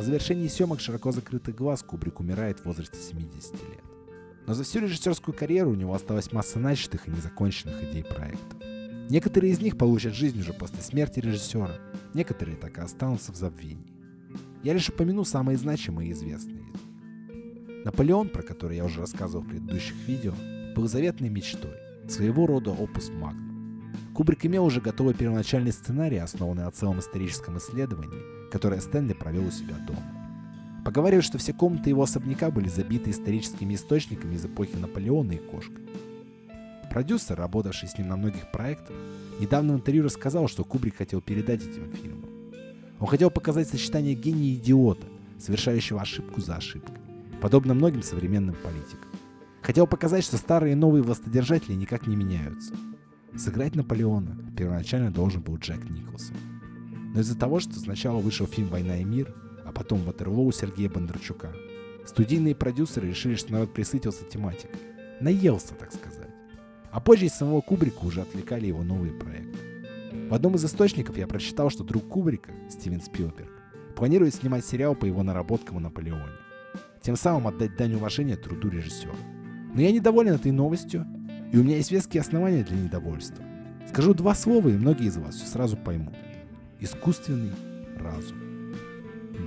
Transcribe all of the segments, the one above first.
По завершении съемок «Широко закрытых глаз» Кубрик умирает в возрасте 70 лет. Но за всю режиссерскую карьеру у него осталась масса начатых и незаконченных идей проектов. Некоторые из них получат жизнь уже после смерти режиссера, некоторые так и останутся в забвении. Я лишь упомяну самые значимые и известные из них. «Наполеон», про который я уже рассказывал в предыдущих видео, был заветной мечтой, своего рода опус магнум. Кубрик имел уже готовый первоначальный сценарий, основанный на целом историческом исследовании, которое Стэнли провел у себя дома. Поговаривают, что все комнаты его особняка были забиты историческими источниками из эпохи Наполеона и кошкой. Продюсер, работавший с ним на многих проектах, недавно в интервью рассказал, что Кубрик хотел передать этим фильмам. Он хотел показать сочетание гения и идиота, совершающего ошибку за ошибкой, подобно многим современным политикам. Хотел показать, что старые и новые властодержатели никак не меняются. Сыграть Наполеона первоначально должен был Джек Николсон. Но из-за того, что сначала вышел фильм «Война и мир», а потом «Ватерлоу» Сергея Бондарчука, студийные продюсеры решили, что народ присытился тематикой. Наелся, так сказать. А позже из самого Кубрика уже отвлекали его новые проекты. В одном из источников я прочитал, что друг Кубрика, Стивен Спилберг, планирует снимать сериал по его наработкам о Наполеоне, тем самым отдать дань уважения труду режиссера. Но я недоволен этой новостью, и у меня есть веские основания для недовольства. Скажу два слова, и многие из вас все сразу поймут. Искусственный разум.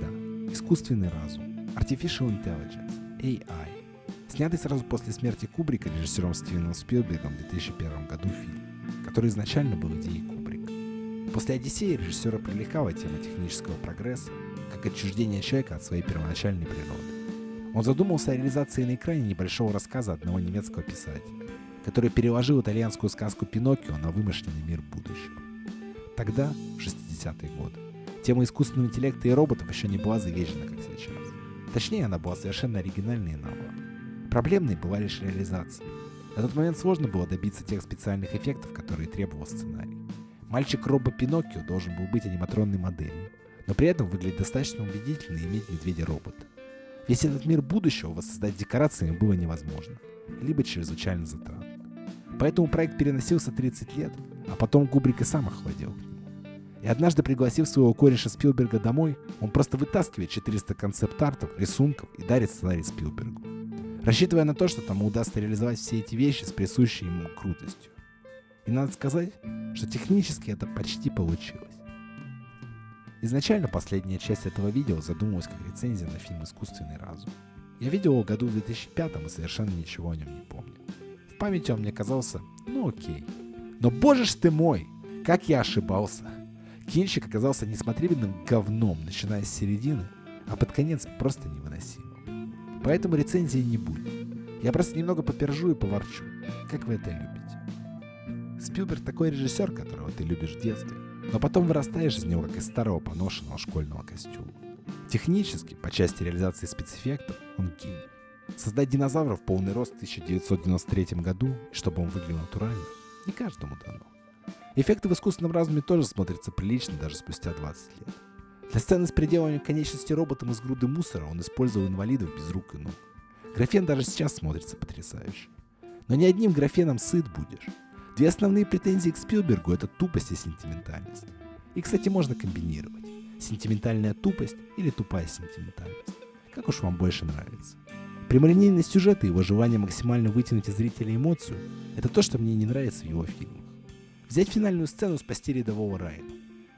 Да, искусственный разум. Artificial Intelligence. AI. Снятый сразу после смерти Кубрика режиссером Стивеном Спилбергом в 2001 году фильм, который изначально был идеей Кубрика. После «Одиссеи» режиссера привлекала тема технического прогресса, как отчуждение человека от своей первоначальной природы. Он задумался о реализации на экране небольшого рассказа одного немецкого писателя, который переложил итальянскую сказку «Пиноккио» на вымышленный мир будущего. Тогда, в 60-е годы, тема искусственного интеллекта и роботов еще не была заезжена, как сейчас. Точнее, она была совершенно оригинальной и новой. Проблемной была лишь реализация. На тот момент сложно было добиться тех специальных эффектов, которые требовал сценарий. Мальчик-робот Пиноккио должен был быть аниматронной моделью, но при этом выглядеть достаточно убедительно и иметь медведя-робота. Весь этот мир будущего воссоздать декорациями было невозможно, либо чрезвычайно затратно. Поэтому проект переносился 30 лет, а потом Кубрик и сам охладел к нему. И однажды, пригласив своего кореша Спилберга домой, он просто вытаскивает 400 концепт-артов, рисунков и дарит сценарий Спилбергу, рассчитывая на то, что тому удастся реализовать все эти вещи с присущей ему крутостью. И надо сказать, что технически это почти получилось. Изначально последняя часть этого видео задумывалась как рецензия на фильм «Искусственный разум». Я видел его году в 2005 и совершенно ничего о нем не помню. В памяти он мне казался, ну окей. Но боже ж ты мой, как я ошибался. Кинчик оказался несмотрибельным говном, начиная с середины, а под конец просто невыносимым. Поэтому рецензии не будет. Я просто немного попержу и поворчу, как вы это любите. Спилберг такой режиссер, которого ты любишь в детстве, но потом вырастаешь из него, как из старого поношенного школьного костюма. Технически, по части реализации спецэффектов, он гений. Создать динозавра в полный рост в 1993 году, и чтобы он выглядел натурально, не каждому дано. Эффекты в искусственном разуме тоже смотрятся прилично даже спустя 20 лет. Для сцены с приделыванием конечности роботом из груды мусора он использовал инвалидов без рук и ног. Графен даже сейчас смотрится потрясающе. Но не одним графеном сыт будешь. Две основные претензии к Спилбергу — это тупость и сентиментальность. И, кстати, можно комбинировать. Сентиментальная тупость или тупая сентиментальность. Как уж вам больше нравится. Прямолинейность сюжета и его желание максимально вытянуть из зрителя эмоцию — это то, что мне не нравится в его фильмах. Взять финальную сцену «Спасти рядового Райана».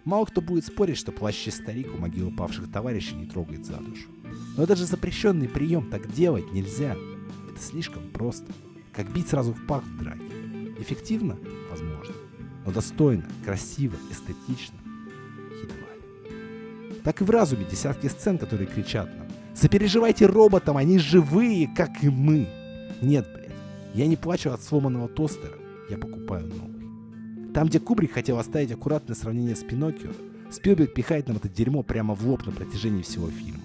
Мало кто будет спорить, что плачущий старик у могилы павших товарищей не трогает за душу. Но это же запрещенный прием, так делать нельзя. Это слишком просто. Как бить сразу в пах в драке. Эффективно? Возможно. Но достойно, красиво, эстетично? Едва ли. Так и в разуме десятки сцен, которые кричат нам: «Сопереживайте роботам, они живые, как и мы!» Нет, блядь. Я не плачу от сломанного тостера, я покупаю новый. Там, где Кубрик хотел оставить аккуратное сравнение с Пиноккио, Спилберг пихает нам это дерьмо прямо в лоб на протяжении всего фильма.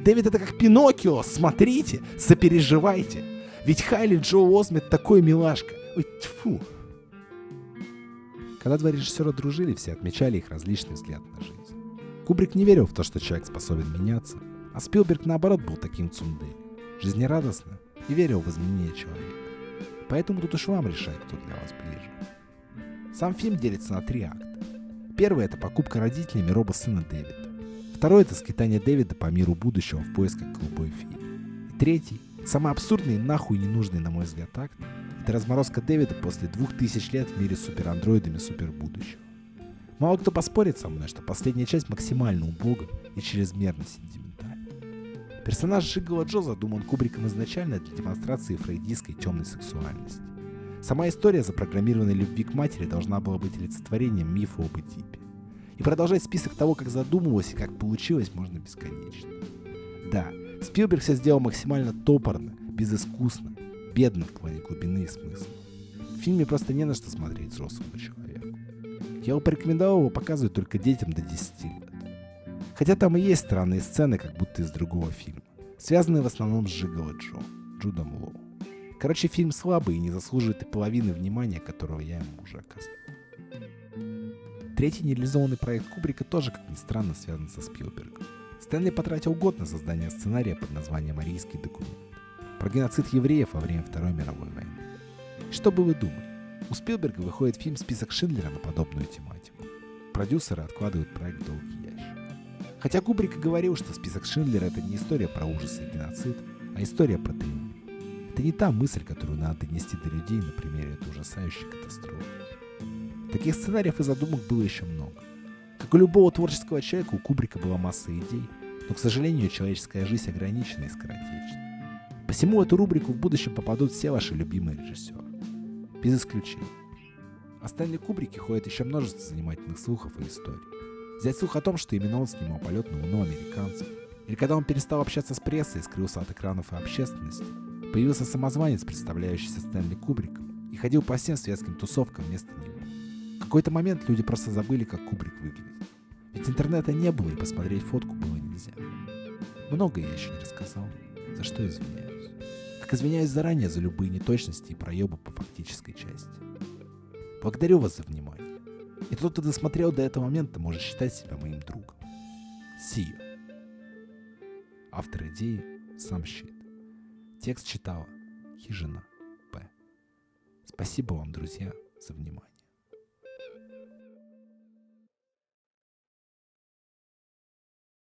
Дэвид, это как Пиноккио, смотрите, сопереживайте. Ведь Хайли Джоэл Осмит такой милашка. Ой, тьфу. Когда два режиссера дружили, все отмечали их различный взгляд на жизнь. Кубрик не верил в то, что человек способен меняться, а Спилберг, наоборот, был таким цундели, жизнерадостным и верил в изменение человека. Поэтому тут уж вам решать, кто для вас ближе. Сам фильм делится на 3 акта. Первый — это покупка родителями робосына Дэвида. Второй — это скитание Дэвида по миру будущего в поисках голубой феи. И третий, самый абсурдный и нахуй ненужный, на мой взгляд, акт, это разморозка Дэвида после 2000 лет в мире с суперандроидами супербудущего. Мало кто поспорит со мной, что последняя часть максимально убога и чрезмерно сентиментальна. Персонаж Жигало Джо задуман Кубриком изначально для демонстрации фрейдистской темной сексуальности. Сама история запрограммированной любви к матери должна была быть олицетворением мифа об Эдипе. И продолжать список того, как задумывалось и как получилось, можно бесконечно. Да, Спилберг все сделал максимально топорно, безыскусно, бедно в плане глубины и смысла. В фильме просто не на что смотреть взрослому человеку. Я бы порекомендовал его показывать только детям до 10 лет. Хотя там и есть странные сцены, как будто из другого фильма, связанные в основном с Жигало Джо, Джудом Лоу. Короче, фильм слабый и не заслуживает и половины внимания, которого я ему уже оказал. Третий нереализованный проект Кубрика тоже, как ни странно, связан со Спилбергом. Стэнли потратил год на создание сценария под названием «Арийский документ» про геноцид евреев во время Второй мировой войны. И что бы вы думали? У Спилберга выходит фильм «Список Шиндлера» на подобную тематику. Продюсеры откладывают проект в долгий ящик. Хотя Кубрик и говорил, что «Список Шиндлера» — это не история про ужасы и геноцид, а история про триумф. Это не та мысль, которую надо донести до людей на примере этой ужасающей катастрофы. Таких сценариев и задумок было еще много. Как у любого творческого человека, у Кубрика была масса идей, но, к сожалению, человеческая жизнь ограничена и скоротечна. Посему в эту рубрику в будущем попадут все ваши любимые режиссеры. Без исключения. О Стэнли Кубрике ходит еще множество занимательных слухов и историй. Взять слух о том, что именно он снимал полет на Луну американцев, или когда он перестал общаться с прессой и скрылся от экранов и общественности, появился самозванец, представляющийся Стэнли Кубриком, и ходил по всем светским тусовкам вместо него. В какой-то момент люди просто забыли, как Кубрик выглядит. Ведь интернета не было, и посмотреть фотку было нельзя. Многое я еще не рассказал, за что извиняюсь. Как извиняюсь заранее за любые неточности и проебы по фактической части. Благодарю вас за внимание. И тот, кто досмотрел до этого момента, может считать себя моим другом. See you. Автор идеи — Сам Щит. Текст читала Хижина П. Спасибо вам, друзья, за внимание.